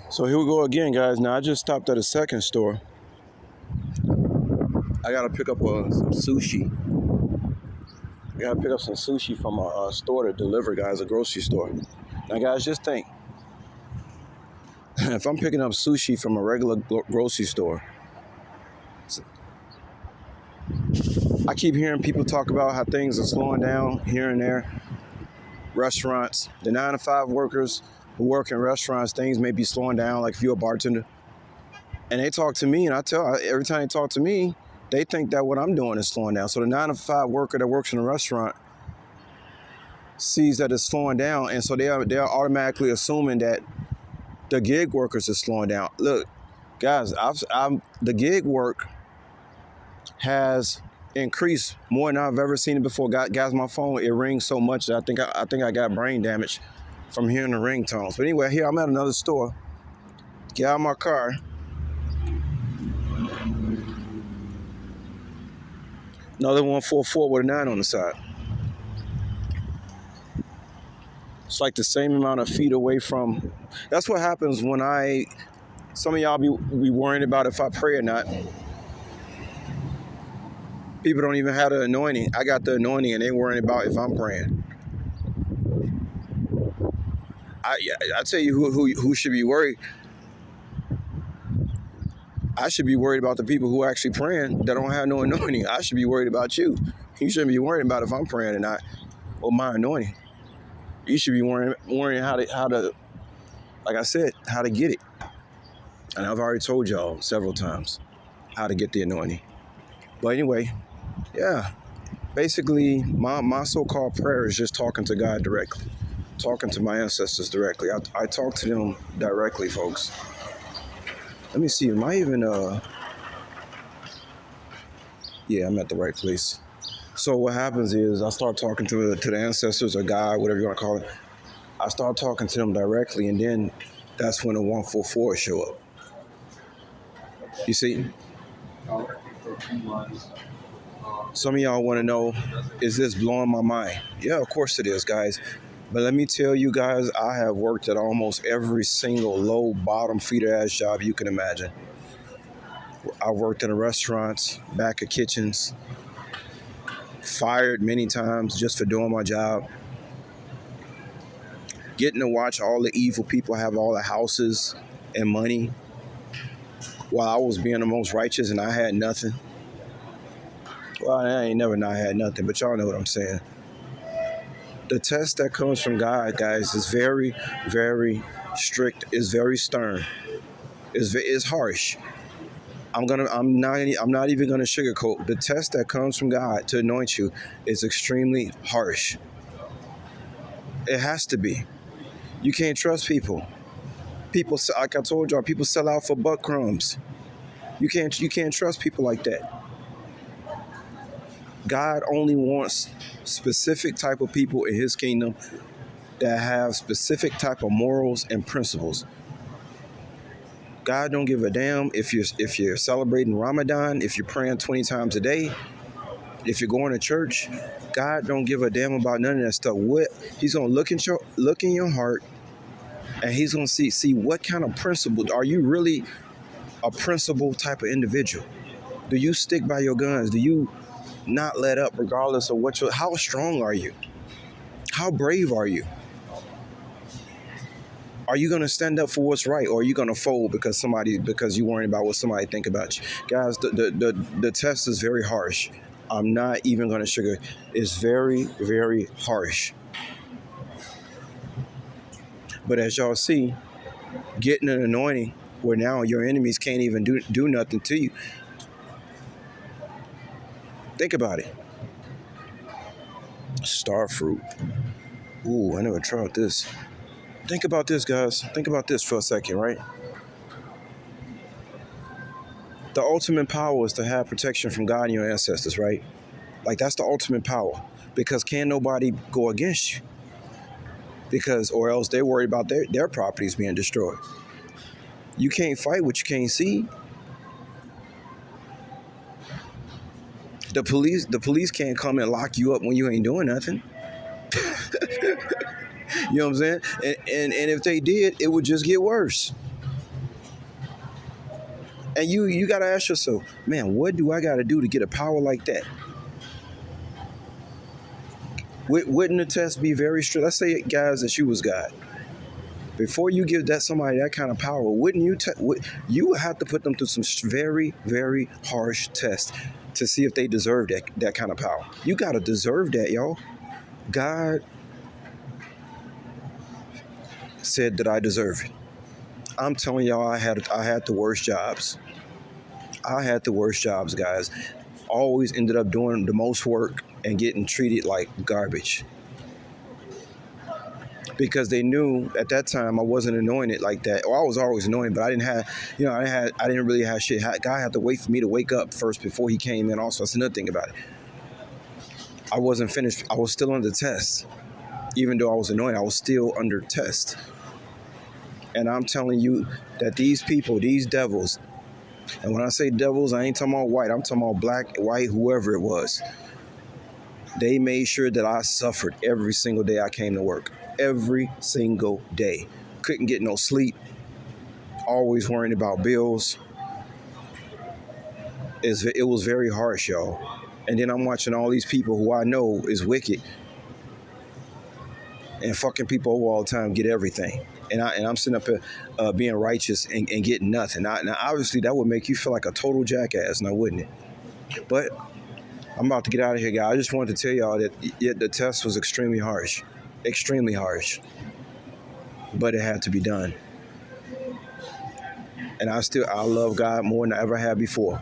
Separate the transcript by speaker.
Speaker 1: So here we go again, guys. Now I just stopped at a second store. I gotta pick up some sushi. I gotta pick up some sushi from a store to deliver, guys, a grocery store. Now, guys, just think: if I'm picking up sushi from a regular grocery store, I keep hearing people talk about how things are slowing down here and there. Restaurants, the 9 to 5 workers who work in restaurants, things may be slowing down. Like if you're a bartender, and they talk to me, and every time they talk to me, they think that what I'm doing is slowing down. So the 9 to 5 worker that works in a restaurant sees that it's slowing down, and so they're automatically assuming that the gig workers are slowing down. Look, guys, the gig work has increased more than I've ever seen it before. Guys, my phone, it rings so much that I think I got brain damage from hearing the ringtones. But anyway, here I'm at another store. Get out of my car. Another 144 with a 9 on the side. It's like the same amount of feet away from. That's what happens when some of y'all be worrying about if I pray or not. People don't even have the anointing. I got the anointing and they worrying about if I'm praying. I tell you who should be worried. I should be worried about the people who are actually praying that don't have no anointing. I should be worried about you. You shouldn't be worried about if I'm praying or not, or my anointing. You should be worrying how to, like I said, how to get it. And I've already told y'all several times how to get the anointing. But anyway, yeah. Basically, my so-called prayer is just talking to God directly, talking to my ancestors directly. I talk to them directly, folks. Let me see. Am I even? Yeah, I'm at the right place. So what happens is I start talking to the ancestors or God, whatever you want to call it. I start talking to them directly, and then that's when the 144 show up. You see? Some of y'all want to know, is this blowing my mind? Yeah, of course it is, guys. But let me tell you guys, I have worked at almost every single low, bottom, feeder-ass job you can imagine. I worked in restaurants, back of kitchens, fired many times just for doing my job. Getting to watch all the evil people have all the houses and money while I was being the most righteous and I had nothing. Well, I ain't never not had nothing, but y'all know what I'm saying. The test that comes from God, guys, is very, very strict. Is very stern. Is harsh. I'm not even gonna sugarcoat. The test that comes from God to anoint you is extremely harsh. It has to be. You can't trust people. People, like I told y'all, people sell out for butt crumbs. You can't trust people like that. God only wants specific type of people in his kingdom that have specific type of morals and principles. God don't give a damn if you're celebrating Ramadan, if you're praying 20 times a day, if you're going to church. God don't give a damn about none of that stuff. What he's gonna look in your heart, and he's gonna see what kind of principle are you really a principle type of individual. Do you stick by your guns? Do you not let up regardless of how strong are you? How brave are you? Are you going to stand up for what's right, or are you going to fold because you're worrying about what somebody think about you? Guys, the test is very harsh. I'm not even going to sugar. It's very, very harsh. But as y'all see, getting an anointing where now your enemies can't even do nothing to you. Think about it. Star fruit. Ooh, I never tried this. Think about this, guys. Think about this for a second, right? The ultimate power is to have protection from God and your ancestors, right? Like, that's the ultimate power, because can nobody go against you, or else they're worried about their properties being destroyed. You can't fight what you can't see. The police can't come and lock you up when you ain't doing nothing. You know what I'm saying? And if they did, it would just get worse. And you got to ask yourself, man, what do I got to do to get a power like that? Wouldn't the test be very strict? Let's say, guys, that you was God. Before you give that somebody that kind of power, wouldn't you? You would have to put them through some very, very harsh tests to see if they deserve that kind of power. You gotta deserve that, y'all. God said that I deserve it. I'm telling y'all, I had the worst jobs. I had the worst jobs, guys. Always ended up doing the most work and getting treated like garbage, because they knew at that time I wasn't anointed like that. Or I was always anointed, but I didn't have, I didn't really have shit. God had to wait for me to wake up first before he came in. Also, that's another thing about it. I wasn't finished. I was still under test. Even though I was anointed, I was still under test. And I'm telling you that these people, these devils, and when I say devils, I ain't talking about white. I'm talking about black, white, whoever it was. They made sure that I suffered every single day I came to work. Every single day. Couldn't get no sleep. Always worrying about bills. It was very harsh, y'all. And then I'm watching all these people who I know is wicked and fucking people over all the time get everything. And I'm sitting up here being righteous and getting nothing. Now, obviously, that would make you feel like a total jackass, now wouldn't it? But I'm about to get out of here, guys. I just wanted to tell y'all that the test was extremely harsh. Extremely harsh. But it had to be done. And I love God more than I ever had before.